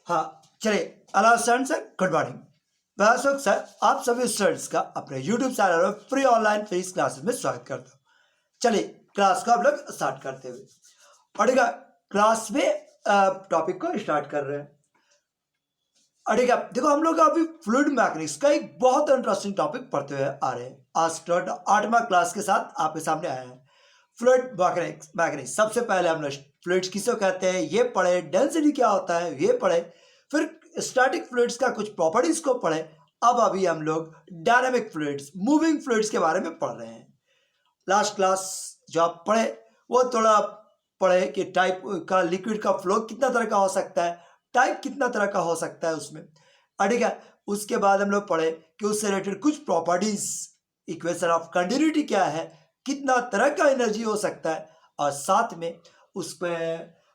हाँ, चलिए। Hello students sir, good morning. मैं अशोक सर आप सभी स्टूडेंट्स का अपने यूट्यूब चैनल में फ्री ऑनलाइन फिजिक्स क्लासेस में स्वागत करता हूँ। चलिए क्लास को आप लोग स्टार्ट करते हुए और ठीक है, क्लास में टॉपिक को स्टार्ट कर रहे हैं। और ठीक है, देखो हम लोग अभी फ्लूइड मैकेनिक्स का एक बहुत इंटरेस्टिंग टॉपिक पढ़ते हुए आ रहे हैं। आज स्टूडेंट 8वां क्लास के साथ आपके सामने आया है। फ्लूइड मैकेनिक्स सबसे पहले हम लोग फ्लूइड्स किसको कहते हैं ये पढ़े, डेंसिटी क्या होता है ये पढ़े, फिर स्टैटिक फ्लूइड्स का कुछ प्रॉपर्टीज को पढ़े। अब अभी हम लोग डायनामिक फ्लूइड्स, मूविंग फ्लूइड्स के बारे में पढ़ रहे हैं। लास्ट क्लास जो आप पढ़े वो थोड़ा पढ़े कि टाइप का लिक्विड का फ्लो कितना तरह का हो सकता है, टाइप कितना तरह का हो सकता है उसमें। ठीक है, उसके बाद हम लोग पढ़े कि उससे रिलेटेड कुछ प्रॉपर्टीज, इक्वेशन ऑफ कंटिन्यूटी क्या है, कितना तरह का एनर्जी हो सकता है, और साथ में उस पर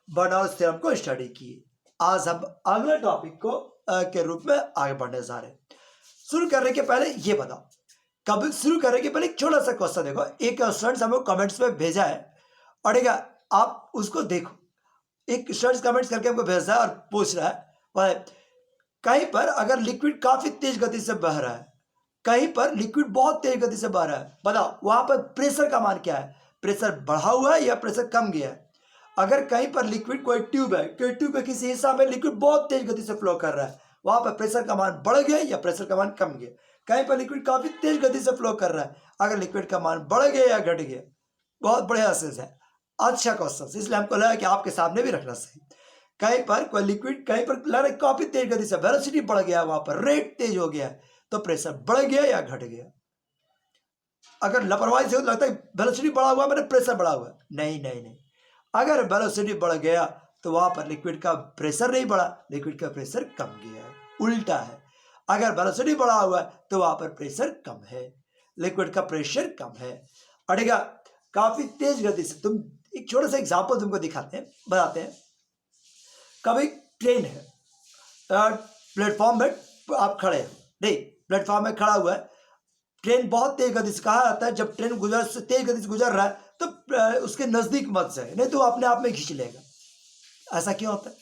बर्नौलीज थ्योरम को स्टडी किए। आज हम अगले टॉपिक को के रूप में आगे बढ़ने जा रहे हैं। शुरू करने के पहले ये बताओ, कभी शुरू करने के पहले एक छोटा सा क्वेश्चन देखो। एक स्टूडेंट्स हमें कमेंट्स में भेजा है और ठीक है, आप उसको देखो। एक स्टूडेंट्स कमेंट्स करके हमको भेज रहा है और पूछ रहा है वह कहीं पर अगर लिक्विड काफी तेज गति से बह रहा है, कहीं पर लिक्विड बहुत तेज गति से बह रहा है, बताओ वहां पर प्रेशर का मान क्या है, प्रेशर बढ़ा हुआ है या प्रेशर कम गया है। अगर कहीं पर लिक्विड कोई ट्यूब है, कोई ट्यूब के किसी हिस्सा में लिक्विड बहुत तेज गति से फ्लो कर रहा है, वहां पर प्रेशर का मान बढ़ गया या प्रेशर का मान कम गया। कहीं पर लिक्विड काफी तेज गति से फ्लो कर रहा है, अगर लिक्विड का मान बढ़ गया या घट गया। बहुत बढ़िया सेंस है, अच्छा क्वेश्चन, इसलिए हमको लगा कि आपके सामने भी रखना सही। कहीं पर कोई लिक्विड, कहीं पर लग रहा है काफी तेज गति से, वेलोसिटी बढ़ गया, वहां पर रेट तेज हो गया, तो प्रेशर बढ़ गया या घट गया। अगर लापरवाही से लगता है वेलोसिटी बढ़ा हुआ मैंने प्रेशर बढ़ा हुआ, नहीं नहीं नहीं। अगर वेलोसिटी बढ़ गया तो वहां पर लिक्विड का प्रेशर नहीं बढ़ा, लिक्विड का प्रेशर कम गया है, उल्टा है। अगर वेलोसिटी बढ़ा हुआ है तो वहां पर प्रेशर कम है, लिक्विड का प्रेशर कम है। और ठीक है, काफी तेज गति से, तुम एक छोटा सा एग्जांपल तुमको दिखाते हैं, बताते हैं। कभी ट्रेन है, प्लेटफॉर्म में आप खड़े हो, नहीं प्लेटफॉर्म में खड़ा हुआ है, ट्रेन बहुत तेज गति से, कहा जाता है जब ट्रेन तेज गति से गुजर रहा है तो उसके नजदीक मत जाए, नहीं तो अपने आप में खींच लेगा। ऐसा क्यों होता है?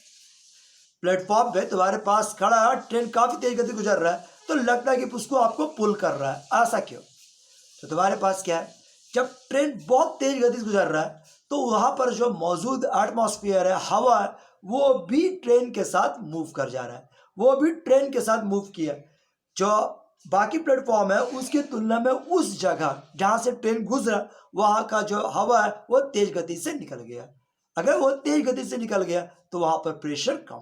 प्लेटफॉर्म पे तुम्हारे पास खड़ा है, ट्रेन काफी तेज गति गुजर रहा है तो लगता है कि उसको आपको पुल कर रहा है, ऐसा क्यों? तो तुम्हारे पास क्या है, जब ट्रेन बहुत तेज गति से गुजर रहा है तो वहां पर जो मौजूद एटमॉस्फेयर है, हवा है, वो भी ट्रेन के साथ मूव कर जा रहा है, वो भी ट्रेन के साथ मूव किया। जो बाकी प्लेटफॉर्म है उसकी तुलना में उस जगह जहां से ट्रेन गुजरा वहां का जो हवा है वो तेज गति से निकल गया। अगर वो तेज गति से निकल गया तो वहां पर प्रेशर कम,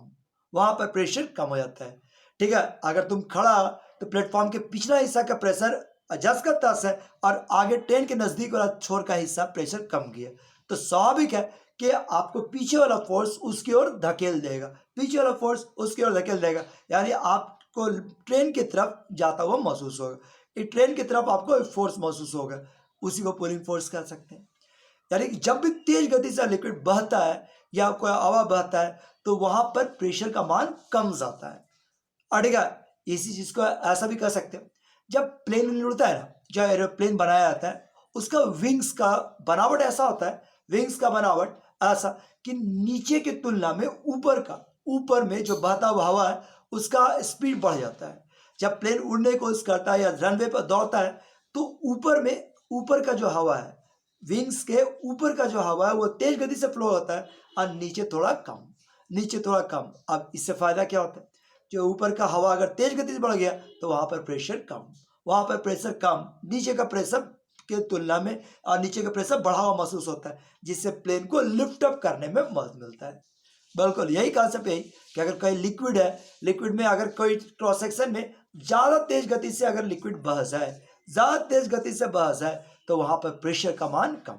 वहां पर प्रेशर कम हो जाता है। ठीक है, अगर तुम खड़ा तो प्लेटफॉर्म के पिछला हिस्सा का प्रेशर जस का तस है और आगे ट्रेन के नजदीक वाला छोर का हिस्सा प्रेशर कम गया, तो स्वाभाविक है कि आपको पीछे वाला फोर्स उसकी ओर धकेल देगा, पीछे वाला फोर्स उसकी ओर धकेल देगा, यानी आपको ट्रेन की तरफ जाता हुआ महसूस होगा। ये ट्रेन की तरफ आपको फोर्स महसूस होगा, उसी को पुलिंग फोर्स कह सकते हैं। यानी कि जब भी तेज गति से लिक्विड बहता है या कोई हवा बहता है तो वहां पर प्रेशर का मान कम जाता है। और ठीक है, इसी चीज को ऐसा भी कह सकते हैं, जब प्लेन उड़ता है ना, जो एरोप्लेन बनाया जाता है उसका विंग्स का बनावट ऐसा होता है, विंग्स का बनावट ऐसा कि नीचे की तुलना में ऊपर में जो बहता हुआ हवा है उसका स्पीड बढ़ जाता है। जब प्लेन उड़ने की कोशिश करता है या रनवे पर दौड़ता है तो ऊपर का जो हवा है, विंग्स के ऊपर का जो हवा है वो तेज गति से फ्लो होता है और नीचे थोड़ा कम, नीचे थोड़ा कम। अब इससे फायदा क्या होता है, जो ऊपर का हवा अगर तेज गति से बढ़ गया तो वहां पर प्रेशर कम, वहां पर प्रेशर कम, नीचे का प्रेशर के तुलना में और नीचे का प्रेशर बढ़ा हुआ महसूस होता है, जिससे प्लेन को लिफ्ट अप करने में मदद मिलता है। बिल्कुल यही कॉन्सेप्ट है कि अगर कोई लिक्विड है, लिक्विड में अगर कोई क्रॉस सेक्शन में ज्यादा तेज गति से अगर लिक्विड बह जाए, ज्यादा तेज गति से बह जाए तो वहां पर प्रेशर का मान कम,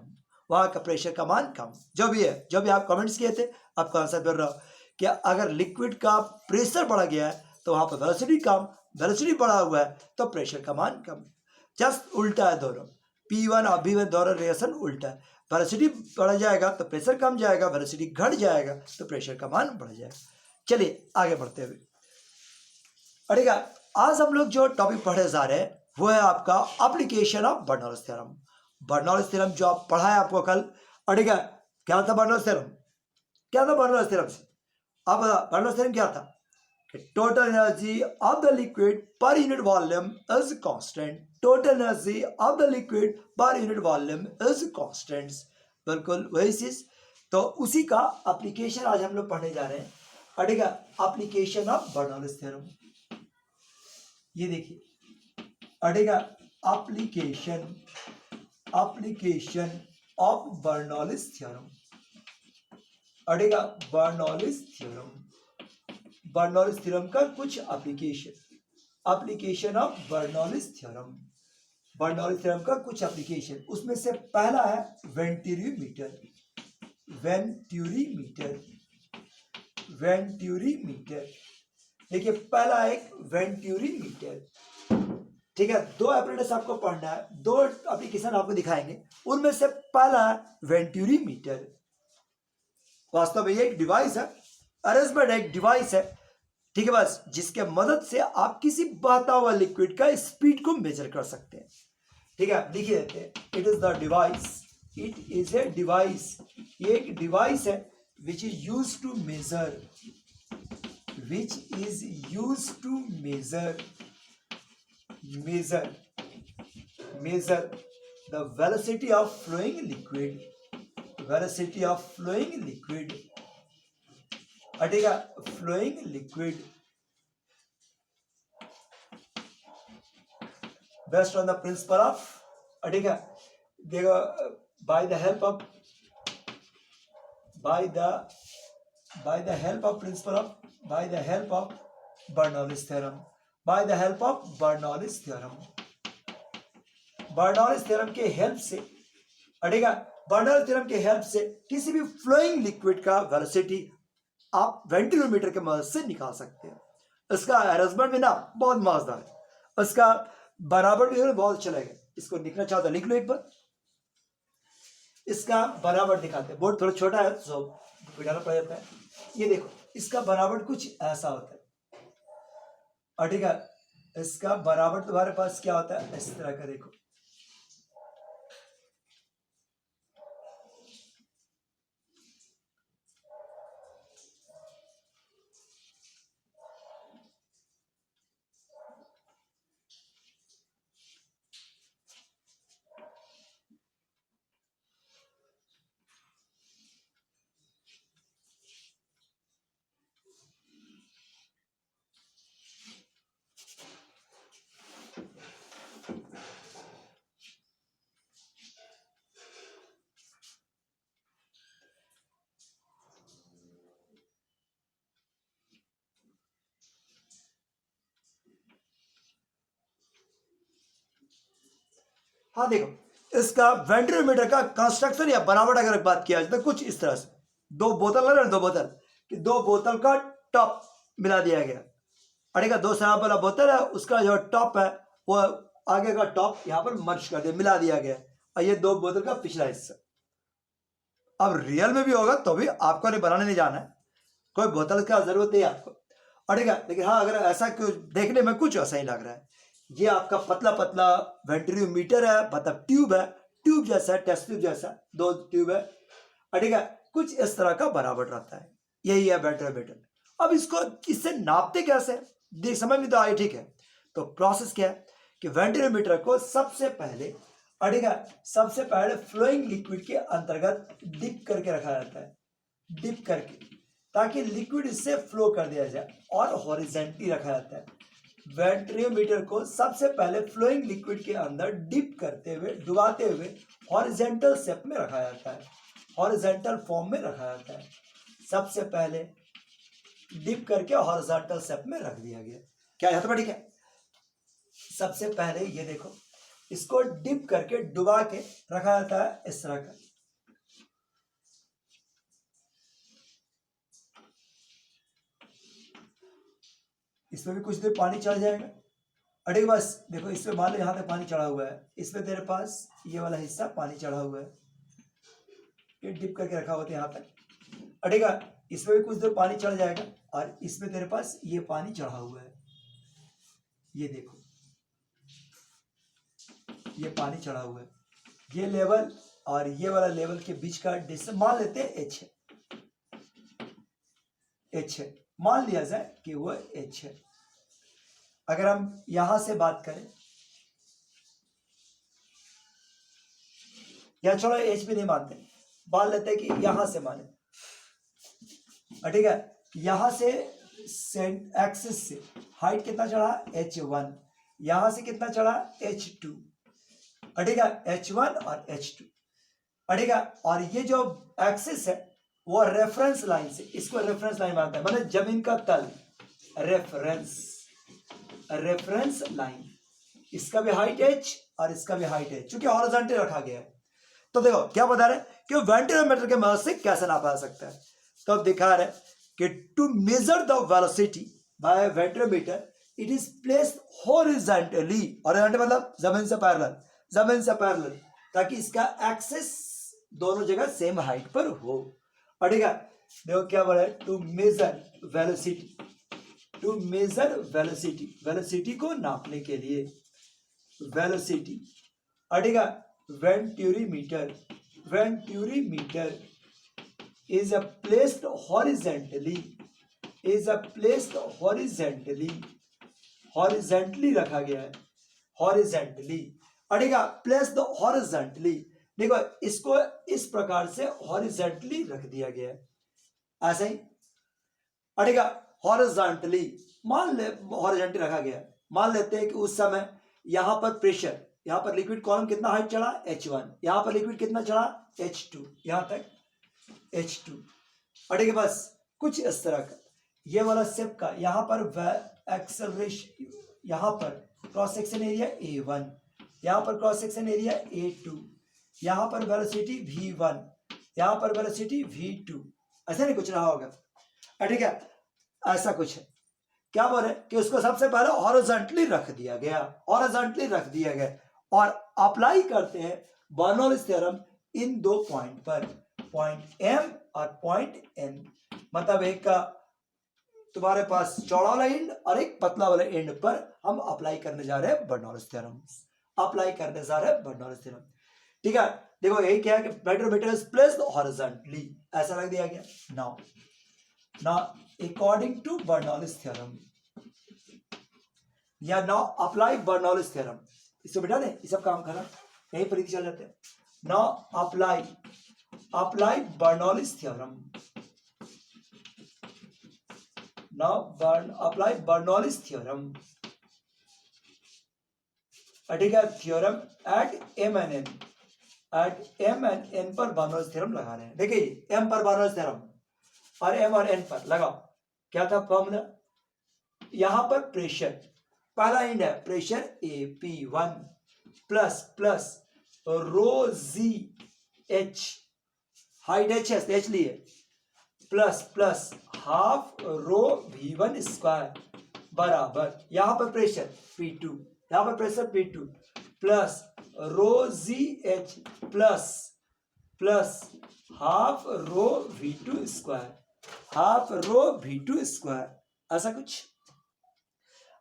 वहां का प्रेशर का मान कम। जो भी है, जो भी आप कमेंट्स किए थे आपको आंसर कर रहा हूं कि अगर लिक्विड का प्रेशर बढ़ गया है तो वहां पर वेलोसिटी कम, वेलोसिटी बढ़ा हुआ है तो प्रेशर का मान कम। जस्ट उल्टा है दोनों, P1 और V1 दोनों रिएक्शन उल्टा है। वेलोसिटी बढ़ जाएगा तो प्रेशर कम जाएगा, वेलोसिटी घट जाएगा तो प्रेशर का मान बढ़ जाएगा। चलिए आगे बढ़ते हुए, ठीक है, आज हम लोग जो टॉपिक पढ़े जा रहे हैं वो है आपका application of Bernoulli's theorem. Bernoulli's theorem जो आप पढ़ा है आपको कल, ठीक है, क्या था बर्नौलीज थ्योरम, क्या था बर्नौलीज थ्योरम से आप बता, बर्नौलीज थ्योरम क्या था? total energy of the liquid per unit volume is constant. Total energy of the liquid per unit volume is constant. बिल्कुल वही चीज। तो उसी का एप्लीकेशन आज हम लोग पढ़ने जा रहे हैं। पढ़ेगा एप्लीकेशन ऑफ बर्नौलीज थ्योरम। ये देखिए पढ़ेगा एप्लीकेशन ऑफ बर्नौलीज थ्योरम। पढ़ेगा बर्नौलीज थ्योरम। बर्नौलीज थ्योरम का कुछ application of Bernoulli's theorem. Bernoulli's theorem का कुछ एप्लीकेशन, उसमें से पहला है वेंटुरीमीटर। देखिए पहला एक वेंटुरीमीटर। ठीक है, दो एप्लीकेशन आपको पढ़ना है, दो एप्लीकेशन आपको दिखाएंगे, उनमें से पहला है वेंटुरीमीटर। वास्तव में ये एक डिवाइस है, अरेंजमेंट एक डिवाइस है, ठीक है, बस जिसके मदद से आप किसी बहता हुआ लिक्विड का स्पीड को मेजर कर सकते हैं। ठीक है, लिखिए देते हैं, it is the device, it is a device, ये एक डिवाइस है which is use to measure, the velocity of flowing liquid, हटेगा flowing liquid based on the principle of, हटेगा देखो by the help of Bernoulli's theorem. Bernoulli's theorem के help से, हटेगा Bernoulli's theorem के हेल्प से किसी भी फ्लोइंग लिक्विड का वेलोसिटी आप वेंटिलोमीटर के मदद से निकाल सकते हैं। इसका अरेंजमेंट भी ना बहुत मजेदार है, इसका बराबर भी बहुत अच्छा लगेगा। इसको लिखना चाहता लिख लो एक बार। इसका बराबर दिखाते हैं, बोर्ड थोड़ा छोटा है तो बिठाना पड़ जाता है। ये देखो इसका बराबर कुछ ऐसा होता है, और ठीक है, इसका बराबर तुम्हारे पास क्या होता है, इस तरह का देखो, हाँ देखो इसका वेंटिलोमीटर का कंस्ट्रक्शन या बनावट अगर बात किया जाए तो कुछ इस तरह से, दो बोतल है ना, दो बोतल का टॉप मिला दिया गया, अड़ेगा दो शराब वाला बोतल है, उसका जो टॉप है वो आगे का टॉप यहाँ पर मर्ज कर दिया, मिला दिया गया, और ये दो बोतल का पिछला हिस्सा। अब रियल में भी होगा तो भी आपको नहीं बनाने नहीं जाना है, कोई बोतल का जरूरत नहीं आपको, अड़ेगा। लेकिन हाँ अगर ऐसा देखने में कुछ ऐसा ही लग रहा है, ये आपका पतला पतला वेंटिलोमीटर है, मतलब ट्यूब जैसा, टेस्ट ट्यूब जैसा, दो ट्यूब है, ठीक है, कुछ इस तरह का बराबर रहता है, यही है वेंटिलोमीटर। अब इसको इससे नापते कैसे, देख समझ में तो आए, ठीक है। तो प्रोसेस क्या है कि वेंटिलोमीटर को सबसे पहले फ्लोइंग लिक्विड के अंतर्गत डिप करके रखा जाता है, डिप करके, ताकि लिक्विड इससे फ्लो कर दिया जाए, और हॉरिजॉन्टली रखा जाता है। वेंटिलोमीटर को सबसे पहले फ्लोइंग लिक्विड के अंदर डिप करते हुए, डुबाते हुए हॉरिजॉन्टल शेप में रखा जाता है, हॉरिजॉन्टल फॉर्म में रखा जाता है। सबसे पहले डिप करके हॉरिजॉन्टल शेप में रख दिया गया, क्या यहाँ पर ठीक है। सबसे पहले ये देखो, इसको डिप करके डुबा के रखा जाता है इस तरह का, इसमें भी कुछ देर पानी चढ़ जाएगा, अरे बस देखो इसमें मान लो यहाँ तक पानी चढ़ा हुआ है, इसमें तेरे पास ये वाला हिस्सा पानी चढ़ा हुआ है, ये डिप करके रखा हुआ था यहाँ तक, अटेगा इसमें भी कुछ देर पानी चढ़ जाएगा, और इसमें तेरे पास ये पानी चढ़ा हुआ है, ये देखो ये पानी चढ़ा हुआ है, ये लेवल और ये वाला लेवल के बीच का डिस्टेंस मान लेते हैं h है, H है, मान लिया जाए कि वो H है। अगर हम यहां से बात करें, या छोड़ो H भी नहीं मानते, मान लेते हैं कि यहां से माने, ठीक है। यहां से एक्सिस से हाइट कितना चढ़ा, H1, यहां से कितना चढ़ा, H2, ठीक है, H1 और H2, ठीक है। और ये जो एक्सिस है वो रेफरेंस लाइन से, इसको रेफरेंस लाइन मानते हैं, मतलब जमीन का तल, रेफरेंस लाइन, इसका भी हाइट H और इसका भी हाइट H, चूंकि हॉरिजॉन्टल रखा गया है। तो देखो क्या बता रहे हैं कि वेंटिलोमीटर के मदद से कैसे नापा जा सकता है। तो अब दिखा रहे हैं कि to measure the velocity by venturimeter it is placed horizontally, horizontal मतलब जमीन से पैरेलल, ताकि इसका एक्सिस दोनों जगह सेम हाइट पर हो। और ठीक है, देखो क्या बोला है, टू मेजर वेलोसिटी को नापने के लिए, वेलोसिटी, ठीक है, वेंटूरीमीटर is a placed horizontally रखा गया है, horizontally, ठीक है, placed horizontally, देखो इसको इस प्रकार से horizontally रख दिया गया है, ऐसे ही, ठीक है, horizontally, मान ले horizontally रखा गया है। मान लेते हैं कि उस समय यहां पर प्रेशर, यहां पर लिक्विड कॉलम कितना हाइट चढ़ा, H1, यहां पर लिक्विड कितना चढ़ा, H2, यहां तक H2, ठीक है। बस कुछ इस तरह का ये वाला शेप का, यहां पर एक्सेलरेशन, यहां पर क्रॉस सेक्शन एरिया A1, यहां पर क्रॉस सेक्शन एरिया A2, यहां पर वेलोसिटी V1, यहां पर वेलोसिटी V2, ऐसा नहीं कुछ रहा होगा, ठीक है, ऐसा कुछ है। क्या बोले कि उसको सबसे पहले हॉरिजॉन्टली रख दिया गया, और अप्लाई करते हैं बर्नौलीज थ्योरम इन दो पॉइंट पर, पॉइंट M और पॉइंट N, मतलब एक का तुम्हारे पास चौड़ा वाला एंड और एक पतला वाला एंड पर हम अप्लाई करने जा रहे हैं बर्नौलीज थ्योरम, ठीक है। देखो यही क्या है कि वेंटिलोमीटर इज प्लेस्ड हॉरिजॉन्टली, ऐसा रख दिया गया। Now according to Bernoulli's theorem, या नाउ अप्लाई बर्नौलीज थ्योरम, इसको बेटा ने ये सब काम करा, यहीं पर चल जाते हैं। Now apply Bernoulli's theorem, apply Bernoulli's theorem, ठीक है, theorem at M and N पर बर्नौलीज थ्योरम लगा रहे हैं। देखिए M पर बर्नौलीज थ्योरम और M और N पर लगाओ, क्या था फॉर्मूला, यहां पर प्रेशर, पहला इंड है प्रेशर AP1 प्लस रो जी H, हाइट H लिए, प्लस हाफ रो V1 स्क्वायर बराबर, यहां पर प्रेशर P2, प्लस रो जी H plus half rho V2 square, ऐसा कुछ,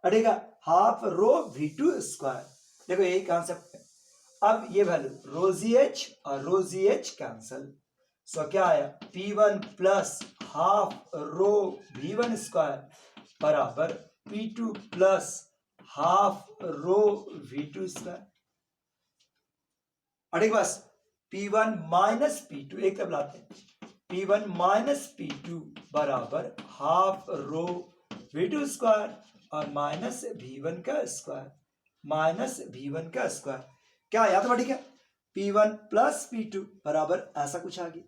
ठीक है, हाफ रो V2 स्क्वायर। देखो यही कॉन्सेप्ट है। अब ये वैल्यू रो जी H और रो जी H कैंसल, सो क्या आया, P1 प्लस हाफ रो V1 स्क्वायर बराबर P2 plus half rho V2 square, ठीक, बस P1 माइनस P2 एक तरफ लाते हैं, P1 माइनस P2 बराबर हाफ रो V2 स्क्वायर और माइनस V1 का स्क्वायर, क्या आया तो ठीक है, P1 प्लस P2 बराबर ऐसा कुछ आ गया।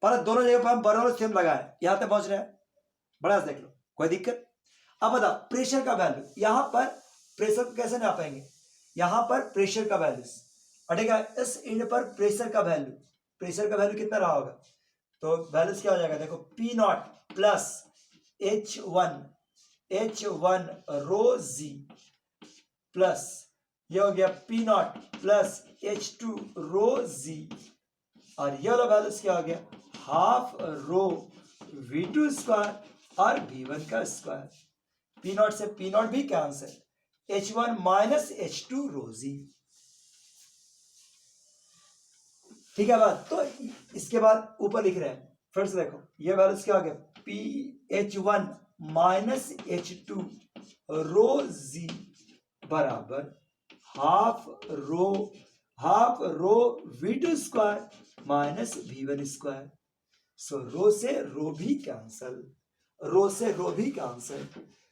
पर दोनों जगह पर हम बर्नौलीज थ्योरम लगाए, यहां तक पहुंच रहे हैं, बड़ा देख लो, कोई दिक्कत। अब बता प्रेशर का वैल्यू, यहां पर प्रेशर को कैसे नापेंगे, यहां पर प्रेशर का वैल्यू, ठीक है, इस एंड पर प्रेशर का वैल्यू कितना रहा होगा, तो वैल्यूज क्या हो जाएगा, देखो P0 प्लस H1 रो जी प्लस ये हो गया P0 plus H2 rho g, और ये वाला वैल्यूज क्या हो गया, हाफ रो V2 स्क्वायर और V1 का स्क्वायर, P0 से P0 भी cancel, H1 minus H2 rho जी, ठीक है बात। तो इसके बाद ऊपर लिख रहे हैं फिर से देखो ये वैल्यूज क्या हो गया, PH1 minus H2 rho g बराबर half rho V2 square minus V1 square. So rho से रो भी कैंसल, रो से रो भी कैंसल।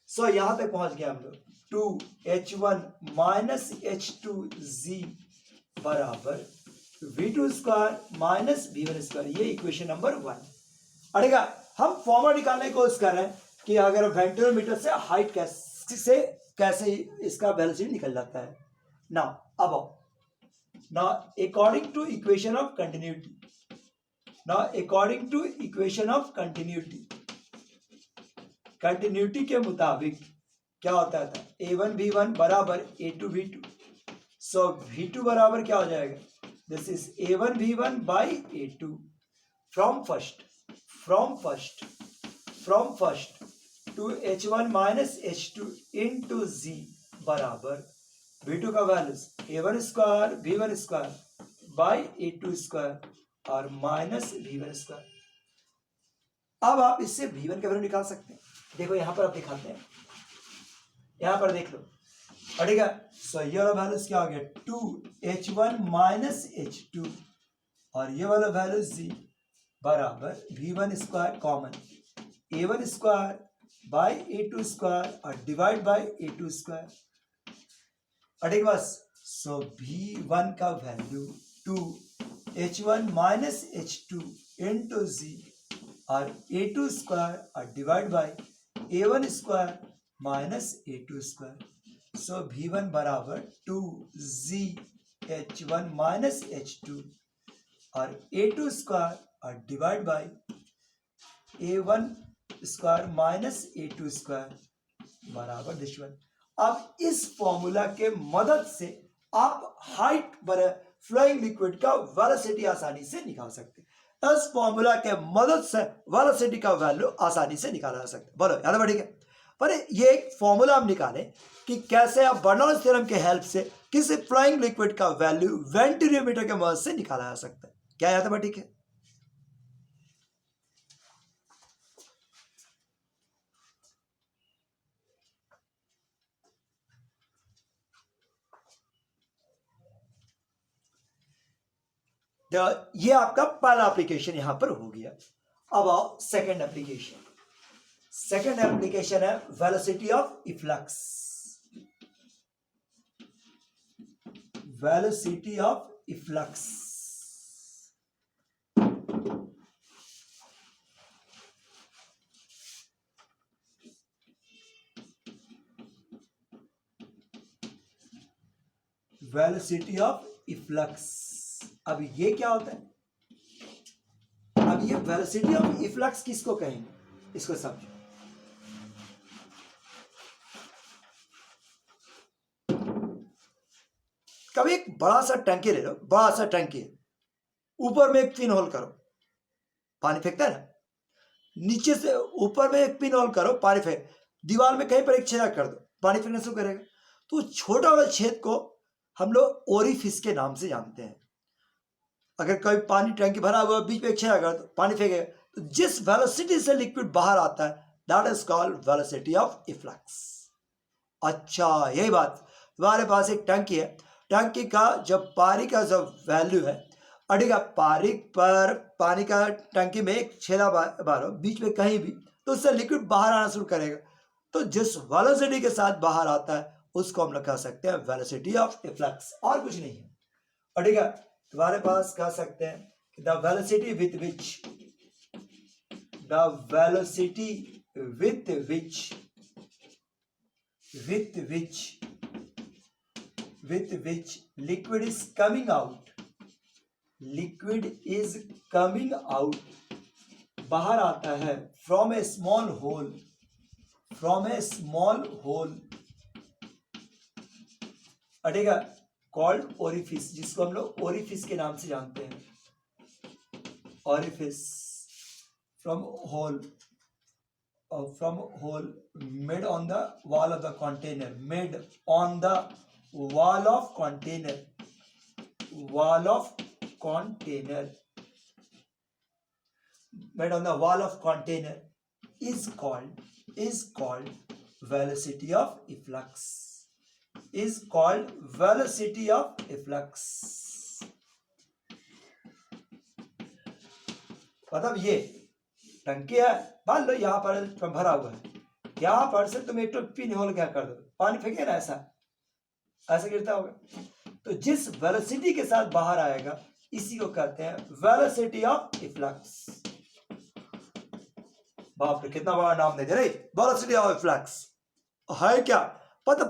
सो यहां तक पहुंच गया हम लोग 2H1 माइनस H2Z बराबर V2 square minus V1 square. ये इक्वेशन नंबर 1। अड़ेगा हम फॉर्मूला निकालने की कोशिश कर रहे हैं कि अगर वेंटिलोमीटर से हाइट कैसे इसका वेलोसिटी निकल जाता है। Now according to equation of continuity, continuity के मुताबिक क्या होता था, A1 V1 बराबर A2 V2। सो V2 बराबर क्या हो जाएगा, this is A1 V1 by A2 from first to H1 minus H2 into Z बराबर V2 का values A1 square V1 square by A2 square और माइनस V1 स्क्वायर। अब आप इससे V1 का वैल्यू निकाल सकते हैं। देखो यहां पर आप दिखाते हैं, यहां पर देख लो, ठीक है। सो ये वाला वैल्यूज क्या हो गया, 2H1 माइनस H2 और ये वाला वैल्यू Z बराबर V1 square common A1 square by A2 square और डिवाइड बाई A2 स्क्वायर, ठीक बस। सो V1 का value 2H1 minus H2 into Z और A2 स्क्वायर और divide by A1 square minus A2 square. So V1 बराबर 2ZH1 minus H2 और A2 square और divide by A1 square minus A2 square बराबर this one. अब इस formula के मदद से आप हाइट पर फ्लोइंग लिक्विड का वेलोसिटी आसानी से निकाल सकते हैं। इस फॉर्मूला के मदद से वेलोसिटी का वैल्यू आसानी से निकाला जा सकता है। बोलो याद बढ़ेगा। पर ये एक फॉर्मूला हम निकाले कि कैसे आप बर्नौलीज थ्योरम के हेल्प से किसी फ्लोइंग लिक्विड का वैल्यू वेंटिलोमीटर के मदद से निकाला जा सकता है। क्या याद है? ठीक है। ये आपका पहला एप्लीकेशन यहां पर हो गया। अब आओ सेकंड एप्लीकेशन। सेकंड एप्लीकेशन है velocity of efflux. Velocity of efflux velocity of efflux. अब ये क्या होता है? अब ये वेलोसिटी ऑफ इफ्लक्स किसको कहेंगे, इसको समझो। कभी एक बड़ा सा टंकी ले लो, बड़ा सा टंकी, ऊपर में एक पिन होल करो, पानी फेंकता है ना, नीचे से ऊपर में एक पिन होल करो, पानी फेंक, दीवार में कहीं पर एक छेद कर दो, पानी फेंकना शुरू करेगा। तो छोटा वाला छेद को हम लोग ओरिफिस के नाम से जानते हैं। अगर कभी पानी टैंकी भरा हुआ बीच में एक छेद कर दो, पानी फेंकेगा, तो जिस वेलोसिटी से लिक्विड बाहर आता है that is called velocity of efflux. अच्छा यही बात, तुम्हारे पास एक टंकी है, टंकी का जब पानी का जो वैल्यू है, अड़ेगा पारी पर पानी का टंकी में एक छेदा मारो बीच में कहीं भी, तो उससे लिक्विड बाहर आना शुरू करेगा। तो जिस वेलोसिटी के साथ बाहर आता है उसको हम लोग कह सकते हैं वेलोसिटी ऑफ इफ्लक्स, और कुछ नहीं है। अड़ेगा तुम्हारे पास कह सकते हैं the velocity with which liquid is coming out, बाहर आता है फ्रॉम ए स्मॉल होल, अटेगा कॉल्ड ओरिफिस, जिसको हम लोग ओरिफिस के नाम से जानते हैं। Orifice from hole made on the wall of the container, wall of container। made on the wall of container is called velocity of efflux. Is called velocity of efflux. मतलब ये टंकी है, मान लो यहाँ पर भरा हुआ है, यहाँ पर से तुम एक पिन होल क्या कर दो, पानी फेंके ना, ऐसा गिरता होगा, तो जिस वेलोसिटी के साथ बाहर आएगा इसी को कहते हैं वेलोसिटी ऑफ इफ्लक्स। बाप रे कितना बड़ा नाम दे दे रही, वेलोसिटी ऑफ इफ्लक्स है क्या पता,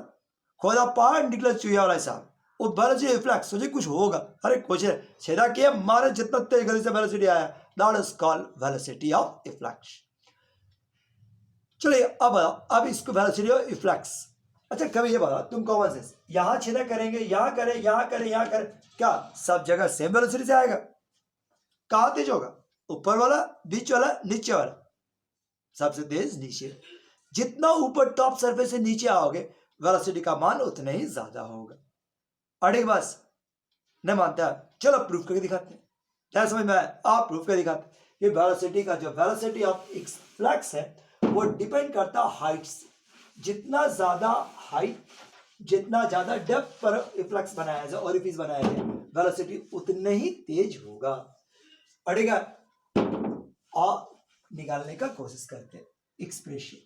खोदा पहाड़ निकला चुया वाला साहब, वो वेलोसिटी इफ्लक्स सोचे कुछ होगा, अरे कुछ छेदा किया मारे जितना तेज गति से वेलोसिटी आया, that is called velocity of efflux. चलिए अब इसको वेलोसिटी ऑफ इफ्लक्स। अच्छा कभी ये बताओ तुम कॉमन सेंस, यहां छेदा करेंगे, यहां करें, यहां करें, यहां करें, क्या सब जगह सेम वेलोसिटी से आएगा? कहां तेज होगा? ऊपर वाला, बीच वाला, नीचे वाला? सबसे तेज नीचे। जितना ऊपर टॉप सरफेस से नीचे आओगे वेलोसिटी का मान उतना ही ज्यादा होगा। अड़े बस नहीं मानता, चलो प्रूफ करके दिखाते हैं, क्या समझ में आया? आप प्रूफ करके दिखाते हैं। ये वेलोसिटी का जो वेलोसिटी ऑफ इफ्लक्स है वो डिपेंड करता है हाइट से। जितना ज्यादा हाइट, जितना ज्यादा डेप्थ पर इफ्लक्स बनाया जाए, ओरिफिस बनाया जाए, वेलोसिटी उतने ही तेज होगा। अड़ेगा और निकालने का कोशिश करते हैं एक्सप्रेशन।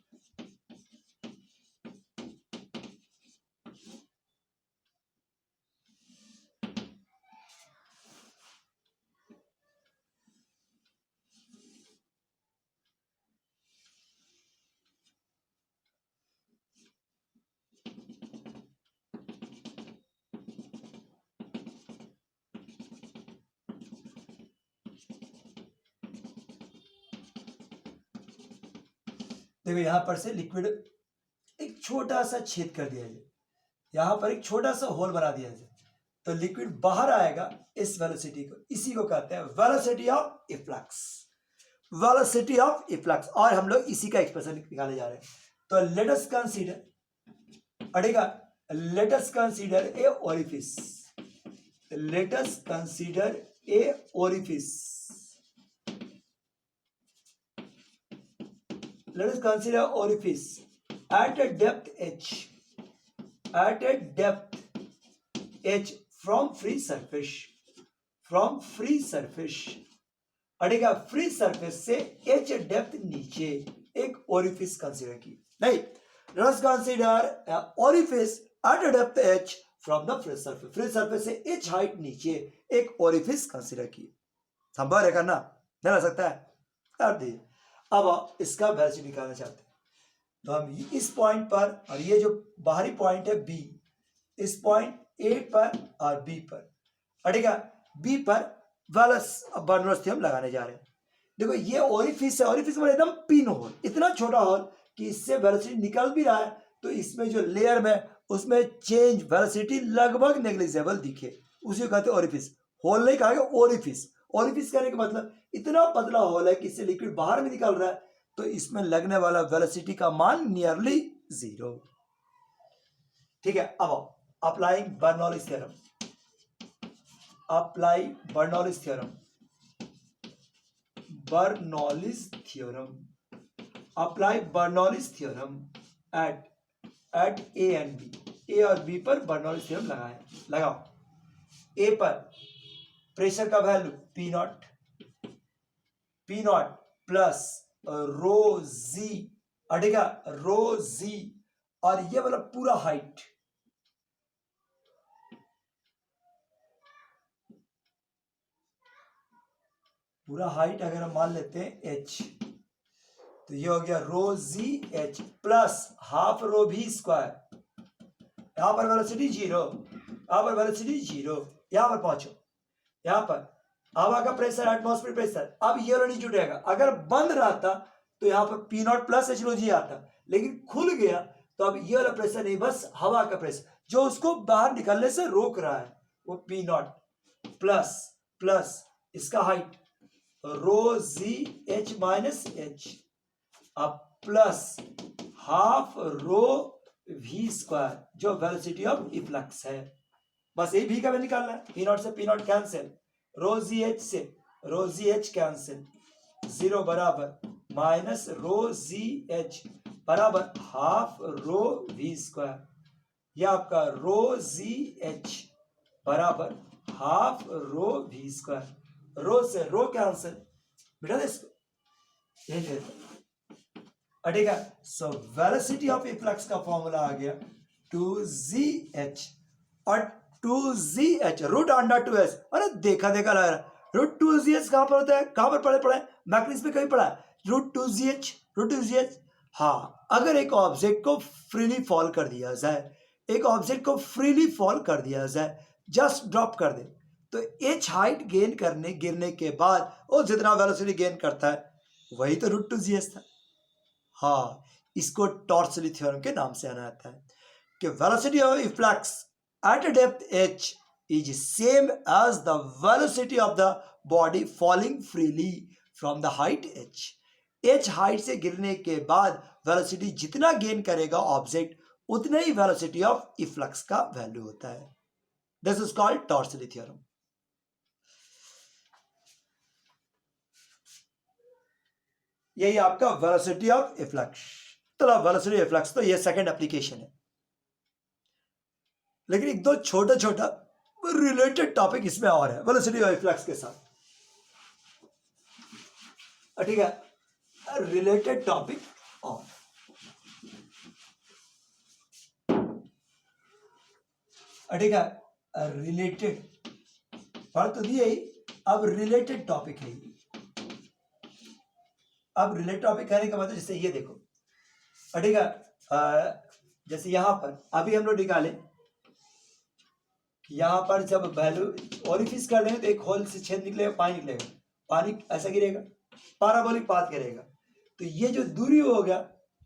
देखो यहां पर से लिक्विड एक छोटा सा छेद कर दिया जाए, यहां पर एक छोटा सा होल बना दिया जाए, तो लिक्विड बाहर आएगा इस वेलोसिटी को, इसी को कहते हैं velocity of efflux. Velocity of efflux, और हम लोग इसी का एक्सप्रेशन निकालने जा रहे हैं। तो लेट अस कंसीडर, अड़ेगा let us consider a orifice, let us consider a orifice, let us consider orifice at a depth h, at a depth h from free surface, from free surface। अड़ेगा free surface से h depth नीचे एक orifice consider की, नहीं, let us consider orifice at a depth h from the free surface, free surface से h height नीचे एक orifice consider की। संभव है करना, नहीं लग सकता है, कर दिए। अब इसका वेलोसिटी निकालना चाहते हैं, तो हम इस पॉइंट पर, और ये जो बाहरी पॉइंट है बी, इस पॉइंट ए पर और बी पर, अड़ेगा बी पर बर्नौली हम लगाने जा रहे हैं। देखो ये ओरिफिस है, ओरिफिस में एकदम पिन होल, इतना छोटा होल कि इससे वेलोसिटी निकल भी रहा है, तो इसमें जो लेयर में उसमें चेंज वेलोसिटी लगभग नेग्लिजिबल दिखे, उसी को कहते हैं ओरिफिस। होल नहीं कहा, ओरिफिस। ओरिफिस करने का मतलब इतना पतला होल है कि इससे लिक्विड बाहर भी निकल रहा है, तो इसमें लगने वाला वेलोसिटी का मान नियरली 0। ठीक है, अब applying Bernoulli's theorem, apply Bernoulli's theorem, Bernoulli's theorem, apply Bernoulli's theorem at A and B, A और बी पर बर्नौलीज थ्योरम लगाओ। ए पर प्रेशर का value P naught, P naught plus rho g, अड़ेगा रो जी, और ये वाला पूरा हाइट, पूरा हाइट अगर हम मान लेते हैं h, तो ये हो गया rho g H plus half rho v square. यहां पर वेलोसिटी 0, यहां पर वेलोसिटी 0, यहां पर पहुंचो, यहां पर हवा का प्रेशर, एटमॉस्फेरिक प्रेशर, अब ये वाला नहीं जुटेगा। अगर बंद रहता तो यहाँ पर पी नॉट प्लस एच रो जी आता, लेकिन खुल गया तो अब ये वाला प्रेशर नहीं, बस हवा का प्रेशर जो उसको बाहर निकलने से रोक रहा है, वो पी नॉट प्लस प्लस इसका height rho g h minus h, अब plus half rho v square जो वेलोसिटी ऑफ इफ्लक्स है। बस ये भी का निकालना है, पी नॉट से P naught cancel, rho g h से रो जी एच कैंसिल, 0 बराबर माइनस रो जी एच बराबर हाफ रो वी स्क्वायर, या आपका रो जी एच बराबर half rho v square. Rho से रो कैंसिल, मिटा दे इसको, यही लेते, ठीक है। सो वेलोसिटी ऑफ इफ्लक्स का फॉर्मूला आ गया 2gh, और 2gh रूट अंडर 2s। अरे देखा देखा लग रहा है, रूट 2gh कहां पर होता है, कहां पर पढ़े मैथमेटिक्स में कहीं पढ़ा है रूट 2gh। हाँ, अगर एक ऑब्जेक्ट को फ्रीली फॉल कर दिया जाए, एक ऑब्जेक्ट को फ्रीली फॉल कर दिया जाए, जस्ट ड्रॉप कर दे, तो एच हाइट गेन करने गिरने के बाद वो जितना वेलोसिटी गेन करता है वही तो रूट 2gh था। हाँ, इसको टॉर्सली थ्योरम के नाम से आना जाता है कि velocity of efflux eight depth h is same as the velocity of the body falling freely from the height h। h height से गिरने के बाद वेलोसिटी जितना गेन करेगा ऑब्जेक्ट, उतना ही वेलोसिटी ऑफ इफ्लक्स का वैल्यू होता है। This is called Torricelli's theorem. यही आपका वेलोसिटी ऑफ इफ्लक्स। चलो, वेलोसिटी ऑफ इफ्लक्स तो ये सेकंड एप्लीकेशन है, लेकिन एक दो छोटा छोटा रिलेटेड टॉपिक इसमें और है वेलोसिटी ऑफ इफ्लक्स के साथ, ठीक है। रिलेटेड टॉपिक और, ठीक है, रिलेटेड पढ़ तो दिए ही, अब रिलेटेड टॉपिक है। अब रिलेटेड टॉपिक कहने का मतलब जैसे ये देखो, ठीक है, जैसे यहां पर अभी हम लोग निकाले, यहां पर जब वैल्यू ओरिफिस कर देंगे तो एक होल से छेद निकलेगा, पानी निकलेगा, पानी ऐसा गिरेगा, पाराबोलिक पाथ गिरेगा, तो ये जो दूरी हो गया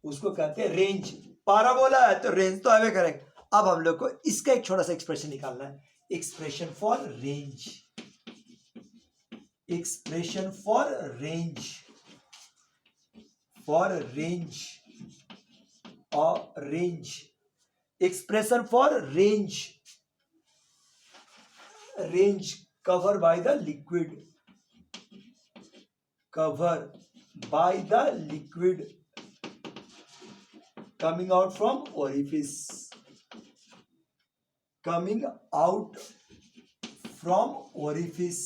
उसको कहते हैं रेंज। पाराबोला है तो रेंज तो आवे करेगा। अब हम लोग को इसका एक छोटा सा एक्सप्रेशन निकालना है, expression for range, expression for range, for range और range, expression for range, range covered by the liquid, covered by the liquid coming out from orifice, coming out from orifice।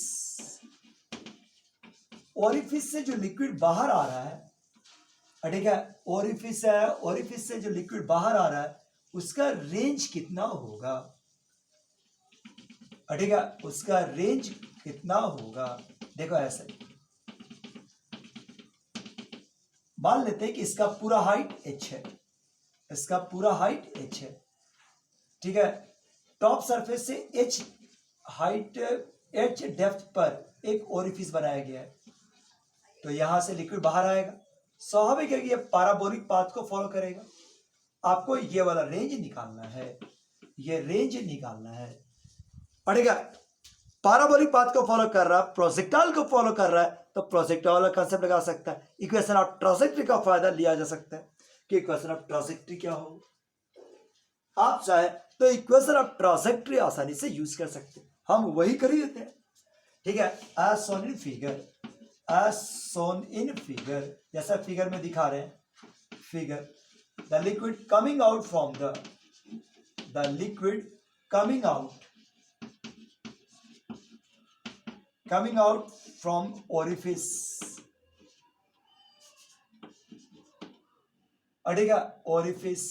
Orifice से जो liquid बाहर आ रहा है, ठीक है, orifice है, ओरिफिस से जो लिक्विड बाहर आ रहा है उसका रेंज कितना होगा, ठीक है, उसका रेंज कितना होगा। देखो ऐसे मान लेते हैं कि इसका पूरा हाइट h है, इसका पूरा हाइट h है, ठीक है। टॉप सरफेस से h हाइट, h डेप्थ पर एक ओरिफिस बनाया गया है, तो यहां से लिक्विड बाहर आएगा, स्वाभाविक है कि ये पैराबोलिक पाथ को फॉलो करेगा। आपको ये वाला रेंज निकालना है, ये रेंज निकालना है, पड़ेगा। पैराबोलिक पाथ को फॉलो कर रहा है, प्रोजेक्टाइल को फॉलो कर रहा है, तो प्रोजेक्टाइल का कांसेप्ट लगा सकता है। इक्वेशन ऑफ ट्रांजेक्टरी का फायदा लिया जा सकता है कि इक्वेशन ऑफ ट्रांजेक्टरी क्या हो। आप चाहे तो इक्वेशन ऑफ ट्रांजेक्टरी आसानी से यूज कर सकते हैं, हम वही कर ही देते हैं, ठीक है। As shown in figure, as shown in figure, जैसा फिगर में दिखा रहे हैं, figure the liquid coming out from the liquid coming out, coming out from orifice, ठीक है, orifice,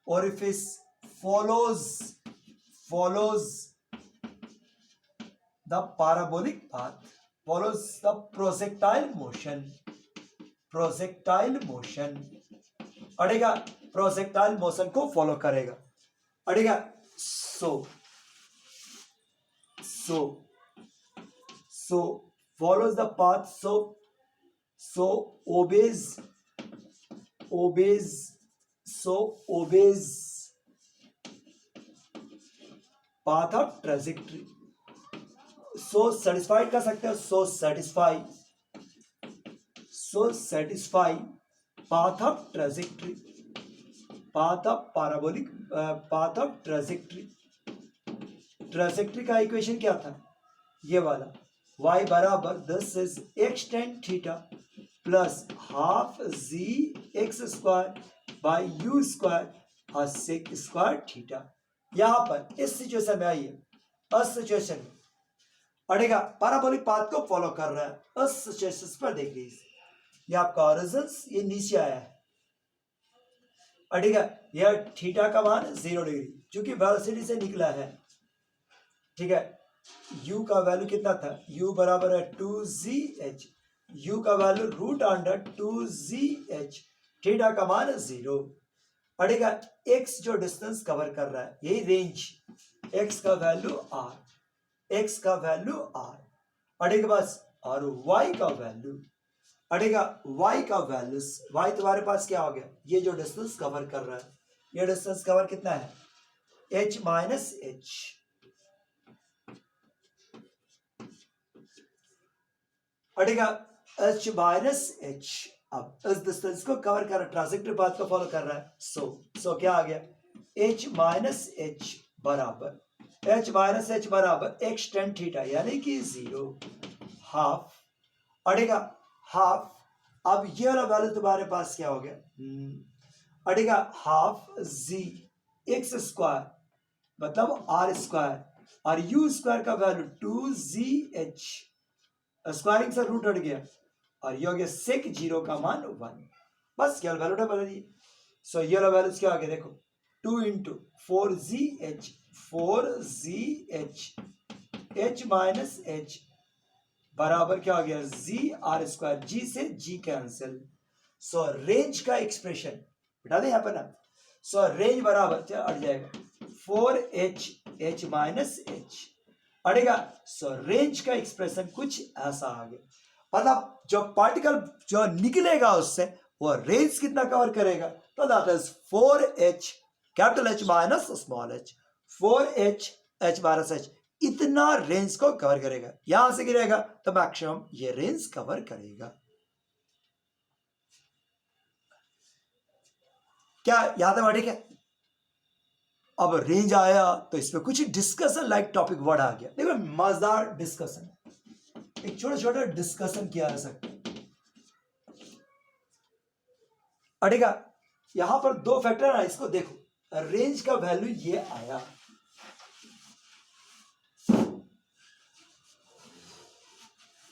orifice follows the parabolic path, follows the projectile motion, ठीक है, projectile motion को follow करेगा, ठीक है। so follows the path, so obeys path of trajectory, so satisfied कर सकते हैं, so satisfy path of trajectory, path of parabolic, path of trajectory। Trajectory का इक्वेशन क्या था, ये वाला, y बराबर this is x tan theta plus half z x square by you square और सेक स्क्वायर थीटा। यहां पर इस सिचुएशन में आइए, इस सिचुएशन में पढ़ेगा पैराबोलिक पाथ को फॉलो कर रहा है। इस सिचुएशन पर देख लीजिए, ये आपका ओरिजिन ये नीचे आया है, ठीक है। यह थीटा का मान 0 डिग्री क्योंकि वेलोसिटी से निकला है, ठीक है। u का वैल्यू कितना था, u बराबर है 2gh, u का value root under 2gh, theta का मान 0, ठीक है। x जो डिस्टेंस कवर कर रहा है यही रेंज, x का वैल्यू r, x का वैल्यू r, ठीक है बस। और y का वैल्यू, अड़ेगा y का वैल्यूस, y तुम्हारे पास क्या हो गया, ये जो डिस्टेंस कवर कर रहा है, ये डिस्टेंस कवर कितना है, h minus h, अड़ेगा h minus h। अब इस डिस्टेंस को कवर कर रहा है, ट्रांजेक्टरी पाथ को फॉलो कर रहा है, सो क्या आ गया, h माइनस h बराबर, h माइनस h बराबर x tan थीटा यानी कि 0 हाफ, अड़ेगा हाफ। अब ये वाला वैल्यू तुम्हारे पास क्या हो गया, अड़ेगा हाफ z x स्क्वायर मतलब r स्क्वायर और u स्क्वायर का वैल्यू 2gh, स्क्वायरिंग से रूट हट गया और ये हो गया सेक 0 का मान 1, बस क्या वैल्यू बदल दी। सो ये वाला वैल्यूज क्या आ गया, देखो 2 into 4gh, 4gh h minus h बराबर क्या हो गया, जी आर स्क्वायर, जी से जी कैंसिल। सो रेंज का एक्सप्रेशन बिठा दे यहाँ पर ना, सो रेंज बराबर क्या अट जाएगा 4h h माइनस h, अड़ेगा। सो रेंज का एक्सप्रेशन कुछ ऐसा आ गया, मतलब जो पार्टिकल जो निकलेगा उससे वो रेंज कितना कवर करेगा, तो that is 4h capital H minus small h, 4h h minus h इतना रेंज को कवर करेगा। यहां से गिरेगा तो मैक्सिमम ये रेंज कवर करेगा। क्या याद है, ठीक है। अब रेंज आया तो इसमें कुछ डिस्कशन लाइक टॉपिक वर्ड आ गया, देखो मजेदार डिस्कशन, एक छोटा छोटा डिस्कशन किया जा सकता है, अड़ेगा। यहां पर दो फैक्टर है, इसको देखो, रेंज का वैल्यू ये आया,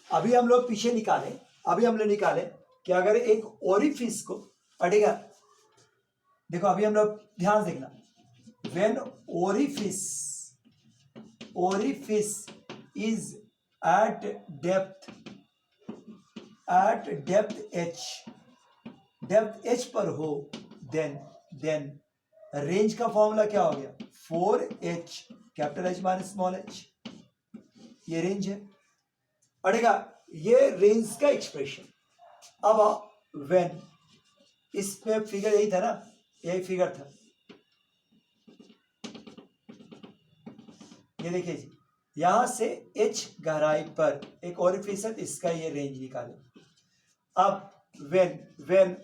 अभी हम लोग पीछे निकाले, अभी हमने निकाले कि अगर एक ओरिफिस को, अड़ेगा देखो अभी हम लोग ध्यान देखना, when orifice is eight depth h पर हो, देन रेंज का फॉर्मूला क्या हो गया, 4h capital H minus small h, ये रेंज है, अड़ेगा ये रेंज का एक्सप्रेशन। अब व्हेन, इस पे फिगर यही था ना, यही फिगर था, ये देखिए जी, यहां से h गहराई पर एक ओरिफिस है, इसका ये रेंज निकाले। अब when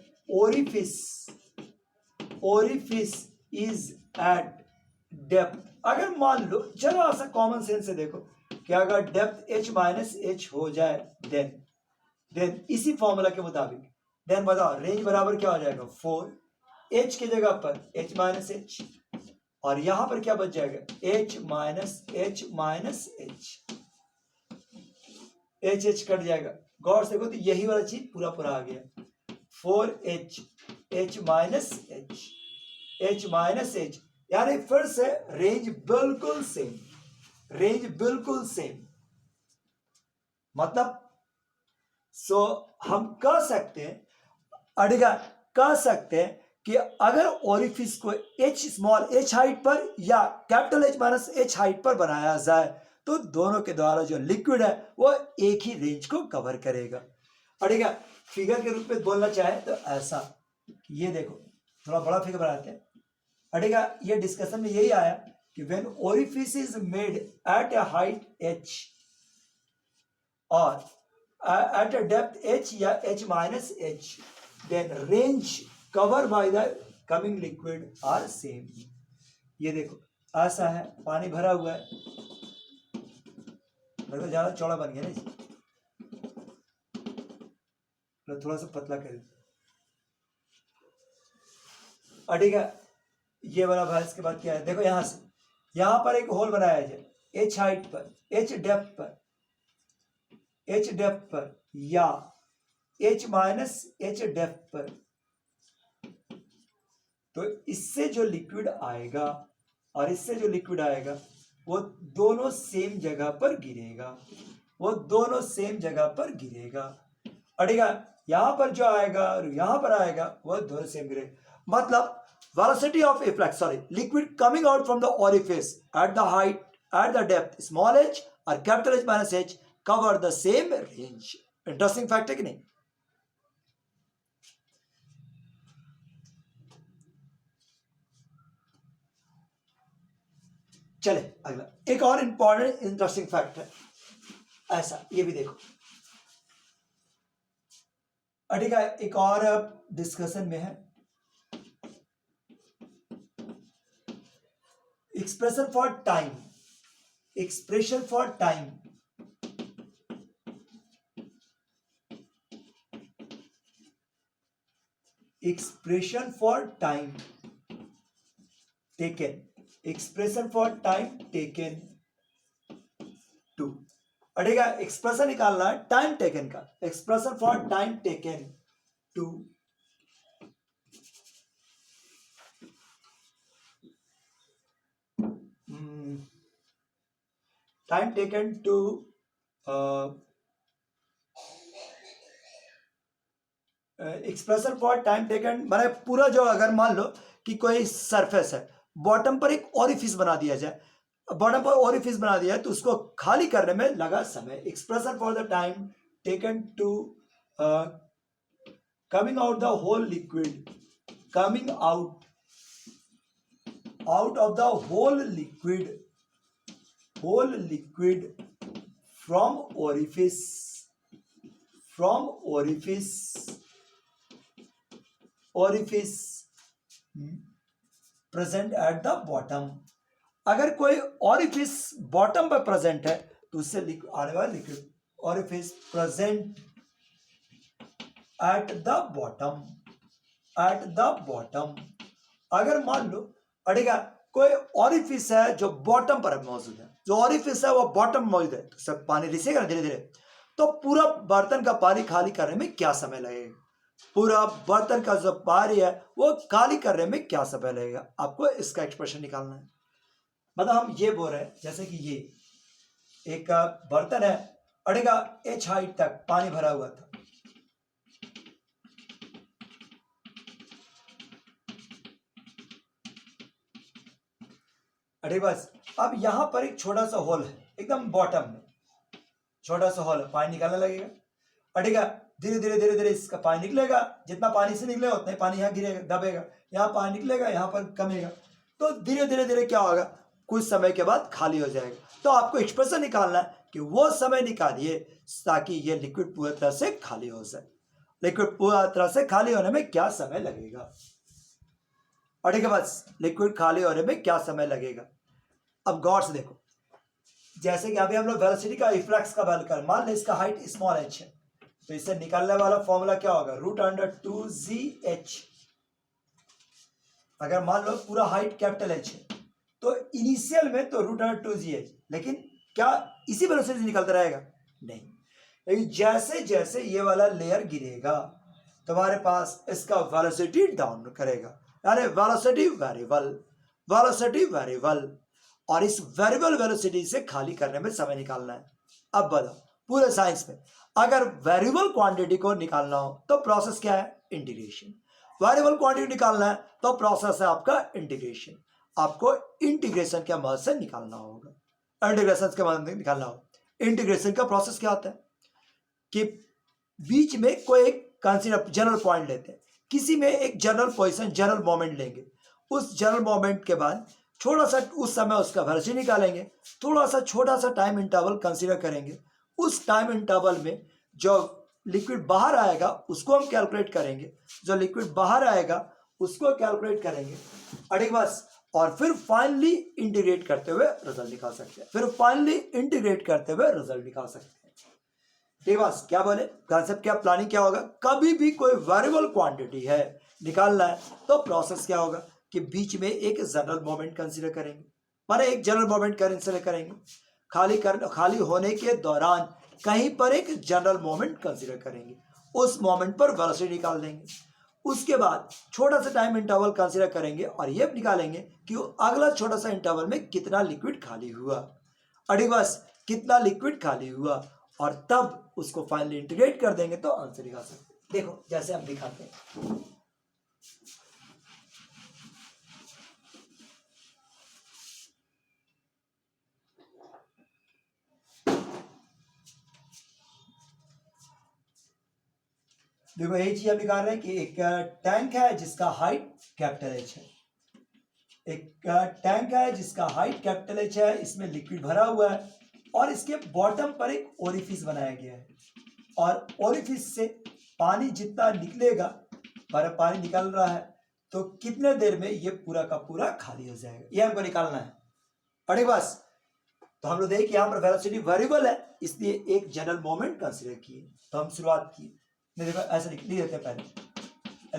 orifice is eight depth, अगर मान लो चलो ऐसा कॉमन सेंस से देखो कि अगर डेप्थ h माइनस h हो जाए, देन इसी फॉर्मूला के मुताबिक, देन बताओ रेंज बराबर क्या हो जाएगा, 4h की जगह पर h माइनस h, और यहां पर क्या बच जाएगा, h माइनस h कट जाएगा। गौर से देखो तो यही वाला चीज पूरा आ गया, 4h h माइनस h, यानी फिर से रेंज बिल्कुल सेम, मतलब सो हम कह सकते हैं, अड़ेगा कह सकते हैं कि अगर ओरिफिस को स्मॉल h हाइट पर या capital H minus h height पर बनाया जाए तो दोनों के द्वारा जो लिक्विड है वो एक ही रेंज को कवर करेगा। अड़ेगा फिगर के रूप में बोलना चाहे तो ऐसा, ये देखो थोड़ा बड़ा फिगर बनाते हैं, अड़ेगा ये डिस्कशन में यही आया कि when orifice is made at a height h और at a depth h या h minus h, then range covered by the coming liquid are same। ये देखो ऐसा है, पानी भरा हुआ है, देखो ज़्यादा चौड़ा बन गया ना इसमें, तो थोड़ा सा पतला कर देते। और ठीक है, ये वाला भाई इसके बाद क्या है, देखो यहाँ से यहाँ पर एक होल बनाया जाए एच हाइट पर, एच डेप्थ पर या एच माइनस एच डेप्थ पर, तो इससे जो लिक्विड आएगा और इससे जो लिक्विड आएगा वो दोनों सेम जगह पर गिरेगा, वो दोनों सेम जगह पर गिरेगा। और ठीक है, यहां पर जो आएगा और यहां पर आएगा वो दोनों सेम गिरेगा। मतलब velocity of efflux, liquid coming out from the orifice at the height, at the depth small h or capital H minus h cover the same range. Interesting fact है कि नहीं? चले अगला, एक और इंपॉर्टेंट इंटरेस्टिंग फैक्ट है ऐसा, ये भी देखो। ठीक है, एक और डिस्कशन में है, expression for time, expression for time, expression for time taken, expression for time taken to. ठीक है, एक्सप्रेशन निकालना है टाइम टेकन का, expression for time taken to time taken to expression for time taken माने पूरा जो, अगर मान लो कि कोई सरफेस है, बॉटम पर एक ओरिफिस बना दिया जाए, बॉटम पर ओरिफिस बना दिया है तो उसको खाली करने में लगा समय। Expression for the time taken to coming out the whole liquid, coming out of the whole liquid from orifice present at the bottom. अगर कोई ओरिफिस बॉटम पर प्रेजेंट है तो उससे आने वाला liquid, orifice present at the bottom, अगर मान लो अड़ेगा कोई ओरिफिस है जो बॉटम पर मौजूद है, जो ओरिफिस है वो बॉटम मौजूद है, तो सब पानी रिसेगा धीरे धीरे, तो पूरा बर्तन का पानी खाली करने में क्या समय लगेगा, पूरा बर्तन का जो पानी है वो खाली करने में क्या समय लगेगा, आपको इसका एक्सप्रेशन निकालना है। मतलब हम ये बोल रहे हैं जैसे कि ये एक बर्तन है, अड़ेगा एच हाइट तक पानी भरा हुआ था, अरे बस अब यहां पर एक छोटा सा होल है, एकदम बॉटम में छोटा सा होल है, पानी निकालने लगेगा, अटेगा धीरे धीरे धीरे धीरे इसका पानी निकलेगा, जितना पानी से निकलेगा उतना ही पानी यहाँ गिरेगा, दबेगा, यहाँ पानी निकलेगा, यहाँ पर कमेगा, तो धीरे धीरे धीरे क्या होगा, कुछ समय के बाद खाली हो जाएगा। तो आपको एक्सप्रेशन निकालना है कि वो समय निकालिए ताकि ये लिक्विड पूरी तरह से खाली हो जाए, लिक्विड पूरी तरह से खाली होने में क्या समय लगेगा, और ठीक है बस लिक्विड खाली होने में क्या समय लगेगा। अब गौर से देखो, जैसे कि अभी हम लोग वेलोसिटी का इफ्लक्स का वैल्यू कर, मान लें इसका हाइट स्मॉल h है, तो इससे निकालने वाला फॉर्मूला क्या होगा, √2gh। अगर मान लो पूरा हाइट कैपिटल H है तो इनिशियल में तो √2gh, लेकिन क्या इसी वेलोसिटी से निकलता रहेगा, नहीं, लेकिन जैसे जैसे ये वाला लेयर गिरेगा तुम्हारे पास इसका वेलोसिटी डाउन करेगा, यानी वेलोसिटी वेरिएबल, और इस वेरिएबल वेलोसिटी से खाली करने में समय निकालना है। अब बताओ पूरे साइंस में अगर वेरिएबल क्वांटिटी को निकालना हो तो प्रोसेस क्या है, इंटीग्रेशन। वेरिएबल क्वांटिटी निकालना है तो प्रोसेस है आपका इंटीग्रेशन, आपको इंटीग्रेशन के मदद से निकालना होगा, इंटीग्रेशन के मदद से निकालना होगा। इंटीग्रेशन का प्रोसेस क्या होता है कि बीच में कोई एक कंसीडर जनरल पॉइंट लेते हैं, किसी में एक जनरल पोजीशन जनरल मोमेंट लेंगे, उस जनरल मोमेंट के बाद थोड़ा सा उस समय उसका वेलोसिटी निकालेंगे, थोड़ा सा छोटा सा टाइम इंटरवल कंसीडर करेंगे, उस टाइम इंटरवल में जो लिक्विड बाहर आएगा उसको हम कैलकुलेट करेंगे, जो लिक्विड बाहर आएगा उसको कैलकुलेट करेंगे, और एक बस, और फिर फाइनली इंटीग्रेट करते हुए रिजल्ट निकाल सकते हैं, फिर फाइनली इंटीग्रेट करते हुए रिजल्ट निकाल सकते हैं। ठीक बस क्या बोले, कंसेप्ट क्या, प्लानिंग क्या होगा, कभी भी कोई वेरिएबल क्वांटिटी है निकालना है तो प्रोसेस क्या होगा कि बीच में एक जनरल मोमेंट कंसीडर करेंगे, माने एक जनरल मोमेंट कंसीडर करेंगे, खाली होने के दौरान कहीं पर एक जनरल मोमेंट कंसीडर करेंगे, उस मोमेंट पर वेलोसिटी निकाल देंगे। उसके बाद छोटा सा टाइम इंटरवल कंसीडर करेंगे और ये निकालेंगे कि अगला छोटा सा इंटरवल में कितना लिक्विड खाली हुआ, अड़ी बस कितना लिक्विड खाली हुआ, और तब उसको फाइनली इंटीग्रेट कर देंगे तो आंसर निकाल सकते हैं। देखो जैसे हम दिखाते हैं, देखो यही चीज हम दिखा रहे हैं कि एक टैंक है जिसका हाइट कैपिटल एच है, एक टैंक है जिसका हाइट कैपिटल एच है, इसमें लिक्विड भरा हुआ है और इसके बॉटम पर एक ओरिफिस बनाया गया है, और ओरिफिस से पानी जितना निकलेगा, पर पानी निकल रहा है तो कितने देर में ये पूरा का पूरा खाली हो जाएगा, ये हमको निकालना है। पढ़े बस, तो हम लोग देखें यहाँ पर वेलोसिटी वेरिएबल है इसलिए एक जनरल मोमेंट कंसीडर किए, तो हम शुरुआत की, देखो ऐसा लिख देते हैं पहले,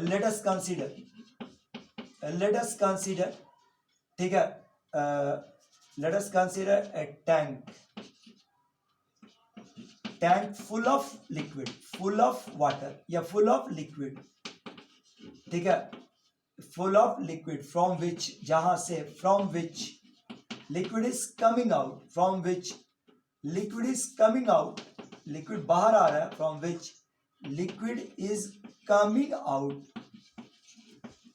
लेट अस कंसीडर, ठीक है, late us consider A tank full of liquid, full of water या फुल ऑफ लिक्विड, ठीक है, full of liquid from which, जहां से from which liquid is coming out, from which liquid is coming out, liquid बाहर आ रहा है, from which liquid is coming out,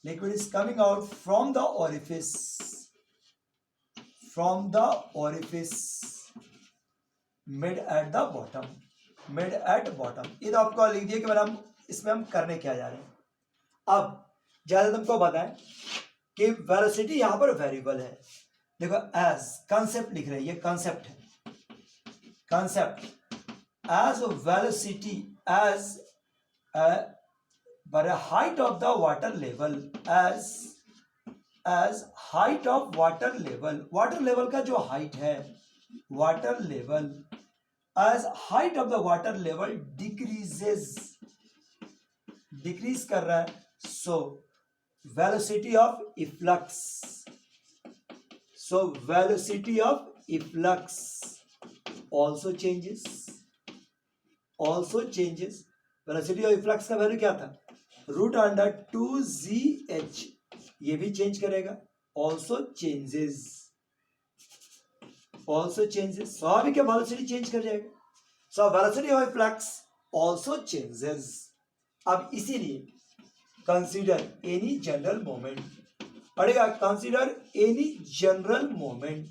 liquid is coming out from the orifice, from the orifice mid at the bottom, mid at bottom। ये तो आपको लिख दिया कि मैडम इसमें हम करने क्या जा रहे हैं। अब ज्यादा तुमको बताएं कि वेलोसिटी यहां पर वेरिएबल है, देखो एज कंसेप्ट लिख रहे हैं, ये कंसेप्ट है, concept as velocity as but a height of the water level, as height of water level, water level का जो height है, water level as height of the water level decreases, decrease कर रहा है, so velocity of efflux, so velocity of efflux also changes, also changes। Velocity of efflux का value क्या था, root under 2gh, ये भी चेंज करेगा, ऑल्सो चेंजेस, ऑल्सो चेंजेस, स्वाभाविक है वेलोसिटी चेंज कर जाएगा, so velocity of efflux also changes. अब इसीलिए कंसीडर एनी जनरल मोमेंट, पढ़ेगा कंसीडर एनी जनरल मोमेंट,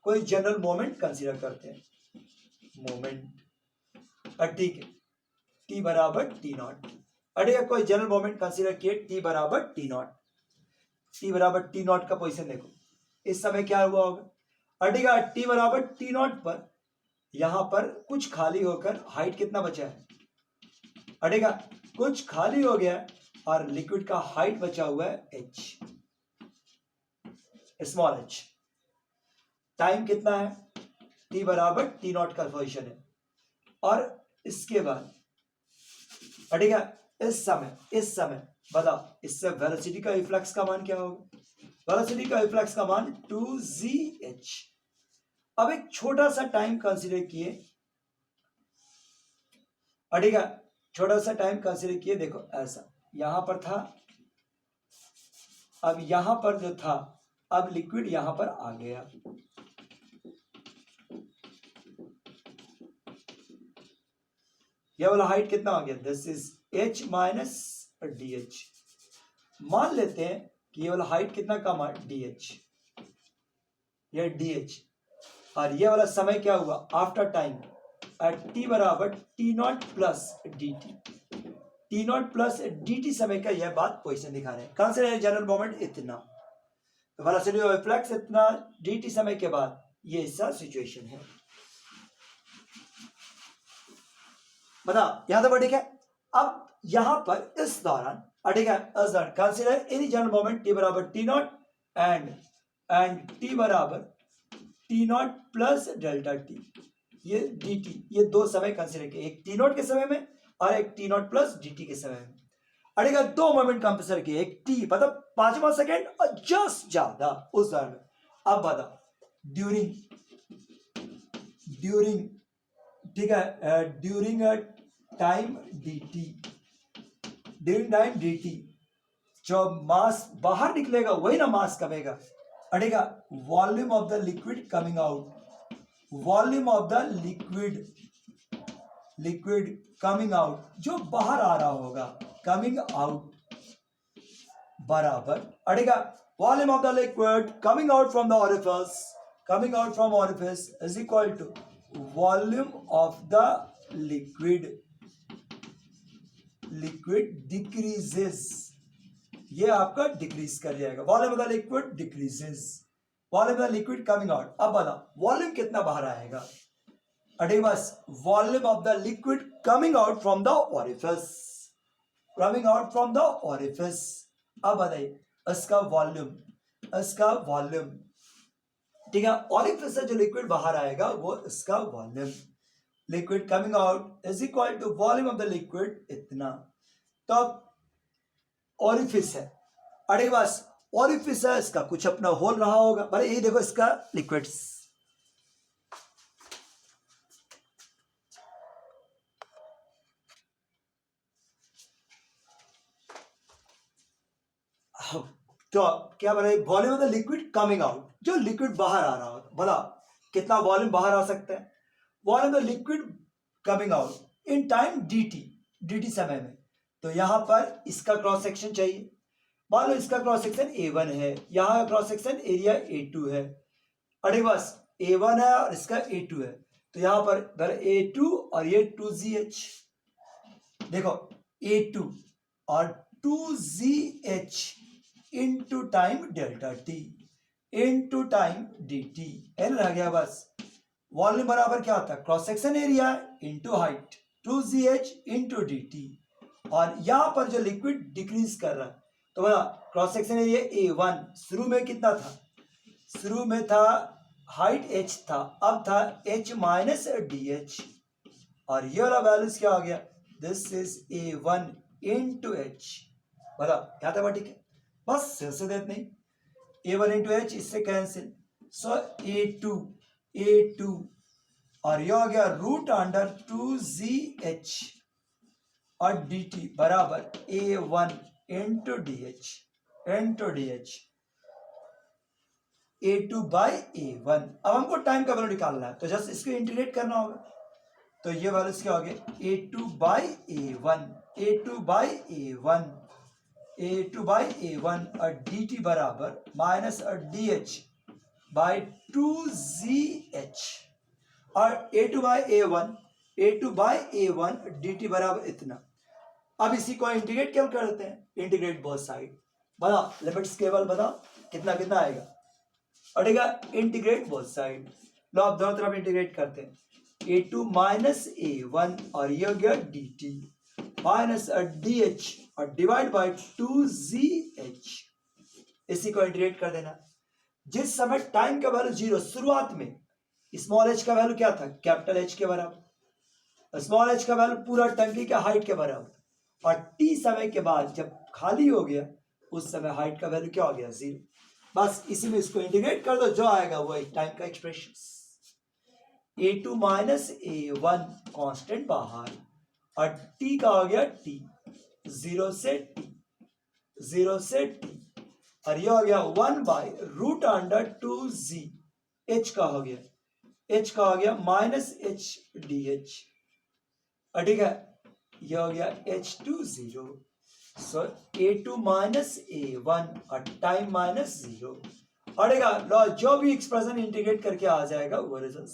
कोई जनरल मोमेंट कंसीडर करते हैं, मोमेंट, ठीक है, टी बराबर टी नॉट, अरे कोई जनरल मोमेंट कंसीडर किए टी बराबर टी नॉट, टी बराबर टी नॉट का पोजीशन देखो इस समय क्या हुआ होगा, अटेगा टी बराबर टी नॉट पर यहां पर कुछ खाली होकर हाइट कितना बचा है, अटेगा कुछ खाली हो गया और लिक्विड का हाइट बचा हुआ है h, स्मॉल h, टाइम कितना है, टी बराबर टी नॉट का पोजीशन है, और इसके बाद अटेगा इस समय बताओ इससे वेलोसिटी का इफ्लक्स का मान क्या होगा, वेलोसिटी का इफ्लक्स का मान 2gh। अब एक छोटा सा टाइम कंसीडर किए, अटेगा छोटा सा टाइम कंसीडर किए, देखो ऐसा यहां पर था, अब यहां पर जो था, अब लिक्विड यहां पर आ गया, यह वाला हाइट कितना हो गया, this is h minus D, मान लेते हैं कि ये वाला हाइट कितना कम है dh, ये dh, और ये वाला समय क्या हुआ आफ्टर टाइम एट t बराबर T not plus D T not plus D T समय का यह बात पोजीशन दिखा रहे हैं, कंसीडर जनरल मोमेंट इतना, वेलोसिटी ऑफ फ्लक्स इतना, डी टी समय के बाद ये ऐसा सिचुएशन है, बताओ यहां तक ठीक है। अब यहां पर इस दौरान ठीक है, consider any general moment T बराबर टी नॉट एंड टी बराबर T not plus delta T, ये डी टी, ये दो समय कंसिडर किए, एक टी नॉट के समय में और एक T not plus D T के समय में। अड़ेगा दो मोमेंट कंसिडर किए, एक टी मतलब 5वां सेकेंड और जस्ट ज्यादा उस दौरान में। अब बता ड्यूरिंग ठीक है, during time d t, during time d t जो मास बाहर निकलेगा वही ना मास कमेगा। अड़ेगा volume of the liquid coming out, volume of the liquid coming out, जो बाहर आ रहा होगा, कमिंग आउट बराबर अड़ेगा volume of the liquid coming out from the orifice, coming out from orifice is equal to volume of the liquid decreases, ये आपका decrease कर जाएगा, volume of the liquid decreases, volume of the liquid coming out. अब बता volume कितना बाहर आएगा, अरे बस volume of the liquid coming out from the orifice, coming out from the orifice. अब बताइए इसका वॉल्यूम ठीक है, ऑरिफिस से जो लिक्विड बाहर आएगा वो इसका volume, liquid coming out is equal to volume of the liquid इतना। तो अब ऑरिफिस है, अरे बस ऑरिफिस है, इसका कुछ अपना होल रहा होगा, अरे ये देखो इसका लिक्विड्स, तो क्या बना volume of the liquid coming out, जो लिक्विड बाहर आ रहा होगा, बता कितना वॉल्यूम बाहर आ सकता है, volume of the liquid coming out in time dt समय में। तो यहां पर इसका क्रॉस सेक्शन चाहिए, मान लो इसका क्रॉस सेक्शन A1 है, यहां का क्रॉस सेक्शन एरिया A2 है, अरे बस A1 है और इसका A2 है, तो यहां पर A2 और ये 2ZH, देखो A2 और 2ZH into time delta T into time dt, L रह गया बस। वॉल्यूम बराबर क्या होता है, cross section area into height 2ZH into dt, और यहां पर जो लिक्विड डिक्रीज कर रहा है, तो बोला क्रॉस सेक्शन एरिया A1 शुरू में कितना था, शुरू में था हाइट h था, अब था h माइनस DH, और ये वाला वैल्यूज क्या हो गया, this is A1 into h, बता क्या था, ठीक है बस सिर से देते नहीं, A1 इंटू एच इससे कैंसिल, सो A2 और यह हो गया रूट अंडर 2ZH और dt बराबर A1 into DH A2 by A1। अब हमको टाइम का वैल्यू निकालना है, तो जस्ट इसको इंटीग्रेट करना होगा, तो ये वैल्यूज क्या हो गया A2 बाई A1 और dt बराबर माइनस और DH बाई 2ZH और A2 बाई A1 dt बराबर इतना। अब इसी को इंटीग्रेट क्या करते हैं, इंटीग्रेट बोथ साइड, बता लिमिट्स केवल बता कितना कितना आएगा, अड़ेगा इंटीग्रेट बोथ साइड, लो आप दोनों तरफ इंटीग्रेट करते हैं, A2 माइनस A1 और ये हो गया dt माइनस DH और डिवाइड बाई 2ZH, इसी को इंटीग्रेट कर देना। जिस समय टाइम का वैल्यू 0, शुरुआत में स्मॉल h का वैल्यू क्या था, कैपिटल H के बराबर, स्मॉल h का वैल्यू पूरा टंकी के हाइट के बराबर, और t समय के बाद जब खाली हो गया उस समय हाइट का वैल्यू क्या हो गया 0, बस इसी में इसको इंटीग्रेट कर दो, जो आएगा वही टाइम का expression. A2 minus A1 constant बाहर और t का हो गया t, 0 से t और यह हो गया 1 by root under 2z, h का हो गया माइनस h dh, ठीक है यह हो गया H2 0, सो A2 माइनस A1 और टाइम माइनस 0, और जो भी एक्सप्रेशन इंटीग्रेट करके आ जाएगा वो रिजल्ट,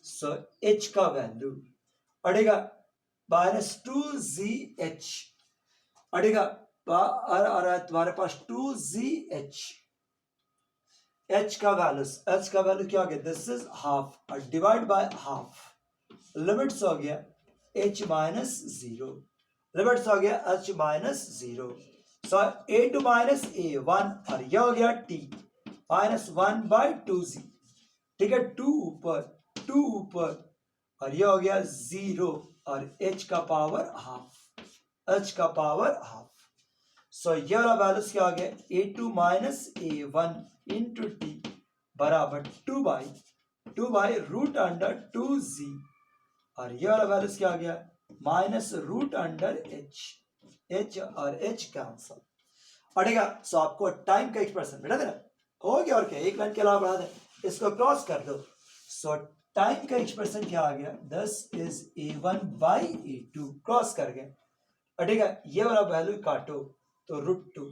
सो h का वैल्यू अड़ेगा माइनस 2ZH, अड़ेगा तुम्हारे पास 2ZH, h का वैल्यू क्या हो गया, दिस इज हाफ और डिवाइड बाय हाफ, लिमिट्स हो गया h माइनस 0, लिमिट्स हो गया h माइनस 0, सो A2 माइनस A1 और यह हो गया t -1/2z, ठीक है, 2 ऊपर और ये हो गया 0 और h का पावर हाफ, सो ये वाला वैल्यूज क्या हो गया, a2 minus a1 into T बराबर 2/√2z और ये वाला वैल्यूज क्या आ गया, -√h और h कैंसल। और ठीक है, सो आपको टाइम का एक्सप्रेशन बेटा देना हो गया, और क्या एक लाइन के अलावा बढ़ा दें, इसको क्रॉस कर दो। सो टाइम का एक्सप्रेशन क्या आ गया, 10 इज a1/a2 क्रॉस कर गए। और ठीक है, ये वाला वैल्यू काटो तो √2,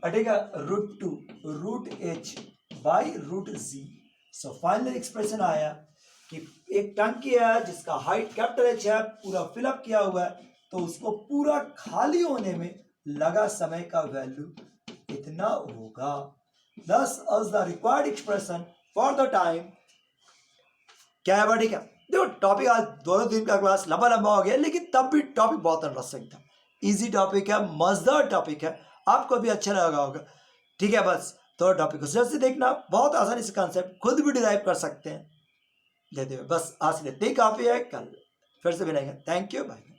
ठीक है, √2√h/√z। सो फाइनल एक्सप्रेशन आया कि एक टंकी है जिसका हाइट कैपिटल H है, पूरा फिलअप किया हुआ है, तो उसको पूरा खाली होने में लगा समय का वैल्यू इतना होगा। Thus as the required expression for the time क्या है, ठीक है। देखो टॉपिक आज दोनों दिन का क्लास लंबा हो गया, लेकिन तब भी टॉपिक बहुत इंटरेस्टिंग था, इजी टॉपिक है, मजेदार टॉपिक है, आपको भी अच्छा लगा होगा, ठीक है। बस तो टॉपिक को से देखना, बहुत आसानी से कॉन्सेप्ट खुद भी डिराइव कर सकते हैं लेते हुए। बस आज इतनी काफी है, कल फिर से मिलेंगे। Thank you, bye.